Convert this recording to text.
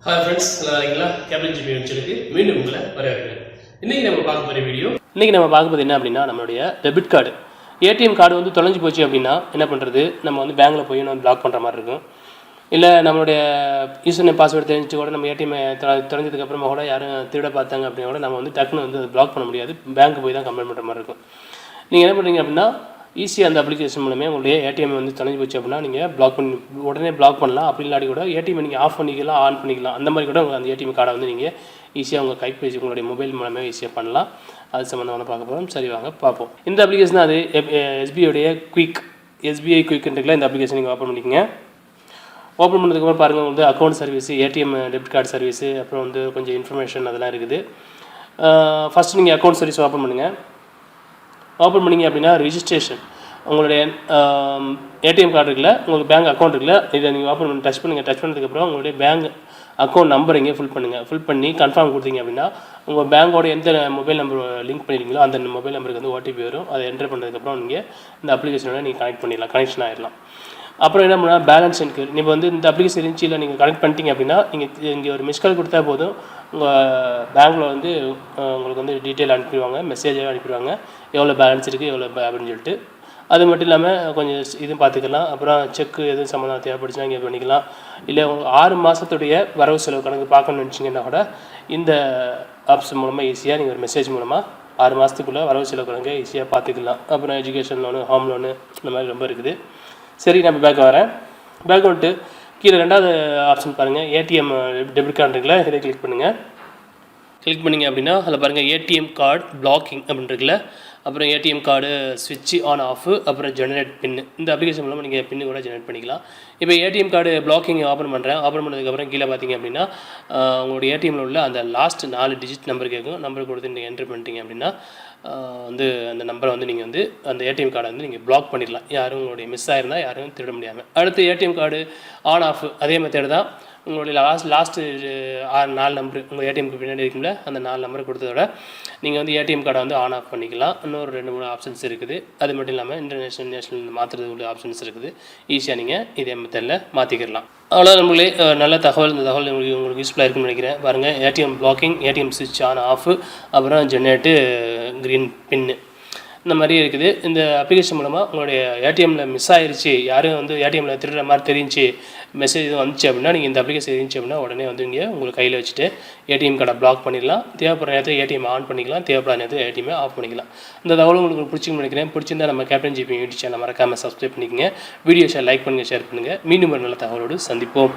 Hi friends, நல்லா இருக்கீங்களா? Captain GB வச்சுருக்கு மீண்டும் உங்களை வரவேற்கிறேன். இன்றைக்கி நம்ம பார்க்க போகிற வீடியோ நம்ம பார்க்க போகிறது என்ன அப்படின்னா, நம்மளுடைய டெபிட் கார்டு ஏடிஎம் கார்டு வந்து தொலைஞ்சு போச்சு அப்படின்னா என்ன பண்ணுறது? நம்ம வந்து பேங்க்கில் போய் நம்ம பிளாக் பண்ணுற மாதிரி இருக்கும். இல்லை நம்மளுடைய யூசர் நேம் பாஸ்வேர்டு தெரிஞ்சு கூட நம்ம ஏடிஎம் தொலைஞ்சதுக்கப்புறமா கூட யாரும் திருட பார்த்தாங்க அப்படின்னா கூட நம்ம வந்து டக்குன்னு வந்து பிளாக் பண்ண முடியாது. பேங்க்கு போய் தான் கம்ப்ளைண்ட் பண்ணுற மாதிரி இருக்கும். நீங்கள் என்ன பண்ணுறீங்க அப்படின்னா, ஈஸியாக அந்த அப்ளிகேஷன் மூலமே உங்களுடைய ஏடிஎம் வந்து தொலைஞ்சு போச்சு அப்படின்னா நீங்கள் உடனே பிளாக் பண்ணலாம். அப்படி இல்லாட்டி கூட ஏடிஎம் நீங்கள் ஆஃப் பண்ணிக்கலாம், ஆன் பண்ணிக்கலாம். அந்த மாதிரி கூட அந்த ஏடிஎம் கார்டை வந்து நீங்கள் ஈஸியாக உங்கள் கைபேசி உங்களுடைய மொபைல் மூலமே ஈஸியாக பண்ணலாம். அது சம்மந்தமான பார்க்க போகிறோம். சரி வாங்க பார்ப்போம். இந்த அப்ளிகேஷன் அது எஸ்பிஐடைய எஸ்பிஐ குயிக்ன்றதுல இந்த அப்ளிகேஷன் நீங்கள் ஓப்பன் பண்ணிக்கங்க. ஓப்பன் பண்ணதுக்கப்புறம் பாருங்கள் வந்து account service, ATM debit card service, அப்புறம் வந்து கொஞ்சம் இன்ஃபர்மேஷன் அதெல்லாம் இருக்குது. ஃபஸ்ட்டு நீங்கள் அக்கௌண்ட் சர்வீஸ் ஓப்பன் பண்ணுங்கள். ஓப்பன் பண்ணிங்க அப்படின்னா ரிஜிஸ்ட்ரேஷன், உங்களுடைய ஏடிஎம் கார்டு இருக்குல்ல, உங்களுக்கு பேங்க் அக்கௌண்ட் இருக்குல்ல, இதை நீங்கள் ஓப்பன் பண்ணி டச் பண்ணுங்கள். டச் பண்ணதுக்கப்புறம் உங்களுடைய பேங்க் அக்கௌண்ட் நம்பர் இங்கே ஃபில் பண்ணுங்கள். ஃபில் பண்ணி கன்ஃபார்ம் கொடுத்தீங்க அப்படின்னா உங்கள் பேங்கோட எந்த மொபைல் நம்பர் லிங்க் பண்ணிடுறீங்களோ அந்த மொபைல் நம்பருக்கு வந்து ஓடிபி வரும். அதை என்ட்ரு பண்ணதுக்கப்புறம் நீங்கள் இந்த அப்ளிகேஷனோட நீங்கள் கனெக்ஷன் ஆகிடலாம். அப்புறம் என்ன பண்ணால் பேலன்ஸ் இருக்குது. நீங்கள் வந்து இந்த அப்ளிகேஷன் இருந்துச்சு இல்லை நீங்கள் கனெக்ட் பண்ணிட்டீங்க அப்படின்னா நீங்கள் இங்கே ஒரு மிஸ்கால் கொடுத்தா போதும், உங்கள் பேங்க்கில் வந்து உங்களுக்கு வந்து டீட்டெயில் அனுப்பிடுவாங்க, மெசேஜாக அனுப்பிடுவாங்க எவ்வளோ பேலன்ஸ் இருக்குது எவ்வளோ அப்படின்னு சொல்லிட்டு. அது மட்டும் இல்லாமல் கொஞ்சம் இதுவும் பார்த்துக்கலாம். அப்புறம் செக்கு எதுவும் சம்மந்தம் தேவைப்படுச்சுன்னா இங்கே பண்ணிக்கலாம். இல்லை உங்களுக்கு 6 மாதத்துடைய வரவு செலவு கணக்கு பார்க்கணும்னு நினச்சிங்கன்னா கூட இந்த ஆப்ஷன் மூலமாக ஈஸியாக நீங்கள் ஒரு மெசேஜ் மூலமாக 6 மாதத்துக்குள்ளே வரவு செலவு கணக்கு ஈஸியாக பார்த்துக்கலாம். அப்புறம் எஜுகேஷன் லோனு, ஹோம் லோனு, இந்த மாதிரி ரொம்ப இருக்குது. சரி, நம்ம பேக் வரேன். பேக் வந்துட்டு கீழே 2வது ஆப்ஷன் பாருங்கள், ஏடிஎம் டெபிட் கார்டு இருக்குல்ல, இதை கிளிக் பண்ணுங்கள். கிளிக் பண்ணிங்க அப்படின்னா அதில் பாருங்கள் ஏடிஎம் கார்டு பிளாக்கிங் அப்படின்றதுல, அப்புறம் ஏடிஎம் கார்டு ஸ்விட்ச் ஆன் ஆஃப், அப்புறம் ஜெனரேட் பின்னு. இந்த அப்ளிகேஷன் மூலமாக நீங்கள் பின்னு கூட ஜெனரேட் பண்ணிக்கலாம். இப்போ ஏடிஎம் கார்டு பிளாக்கிங் ஓப்பன் பண்ணுறேன். ஓப்பன் பண்ணதுக்கப்புறம் கீழே பார்த்தீங்க அப்படின்னா உங்களுடைய ஏடிஎம்மில் உள்ள அந்த லாஸ்ட் 4 டிஜிட் நம்பர் கேட்கும். நம்பர் கொடுத்து நீங்கள் என்ட்ரு பண்ணிட்டீங்க அப்படின்னா வந்து அந்த நம்பரை வந்து நீங்கள் வந்து அந்த ஏடிஎம் கார்டை வந்து நீங்கள் பிளாக் பண்ணிடலாம். யாரும் உங்களுடைய மிஸ் ஆகிருந்தால் யாரும் திருட முடியாமல். அடுத்து ஏடிஎம் கார்டு ஆன் ஆஃப், அதே மெத்தேடு தான். உங்களுடைய லாஸ்ட்டு 4 நம்பரு உங்கள் ஏடிஎம்க்கு பின்னாடி இருக்கும்ல, அந்த 4 நம்பரை கொடுத்ததோட நீங்கள் வந்து ஏடிஎம் கார்டை வந்து ஆன் ஆஃப் பண்ணிக்கலாம். இன்னொரு 2-3 ஆப்ஷன்ஸ் இருக்குது. அது மட்டும் இல்லாமல் இன்டர்நேஷ்னல் நேஷ்னல் மாற்றுறது உள்ள ஆப்ஷன்ஸ் இருக்குது. ஈஸியாக நீங்கள் இதே மெத்தடில் மாற்றிக்கிடலாம். அவ்வளோ நம்மளே நல்ல தகவல். இந்த தகவல் உங்களுக்கு யூஸ்ஃபுல்லாக இருக்குன்னு நினைக்கிறேன். பாருங்கள், ஏடிஎம் பிளாக்கிங், ஏடிஎம் ஸ்விட்ச் ஆன் ஆஃப், அப்புறம் ஜெனரேட்டு க்ரீன் பின்னு, இந்த மாதிரி இருக்குது. இந்த அப்ளிகேஷன் மூலமாக உங்களுடைய ஏடிஎம்மில் மிஸ் ஆகிருச்சு, யாரும் வந்து ஏடிஎம்மில் திருடுற மாதிரி தெரிஞ்சு மெசேஜ் எதுவும் வந்துச்சு அப்படின்னா நீங்கள் இந்த அப்ளிகேஷன் இருந்துச்சு அப்படின்னா உடனே வந்து இங்கே உங்களுக்கு கையில் வச்சுட்டு ஏடிஎம் கார்டை பிளாக் பண்ணிடலாம். தேவைப்படுற நேரத்தில் ஏடிஎம் ஆன் பண்ணிக்கலாம், தேவைப்படாத நேரத்தில் ஏடிஎம் ஆஃப் பண்ணிக்கலாம். இந்த தகவல் உங்களுக்கு பிடிச்சின்னு நினைக்கிறேன். பிடிச்சிருந்தா நம்ம கேப்டன் ஜிபி யூடியூப் சேனல் மறக்காமல் சப்ஸ்கிரைப் பண்ணிக்கங்க. வீடியோ லைக் பண்ணுங்கள், ஷேர் பண்ணுங்கள். மீண்டும் ஒரு நல்ல தகவலோடு சந்திப்போம்.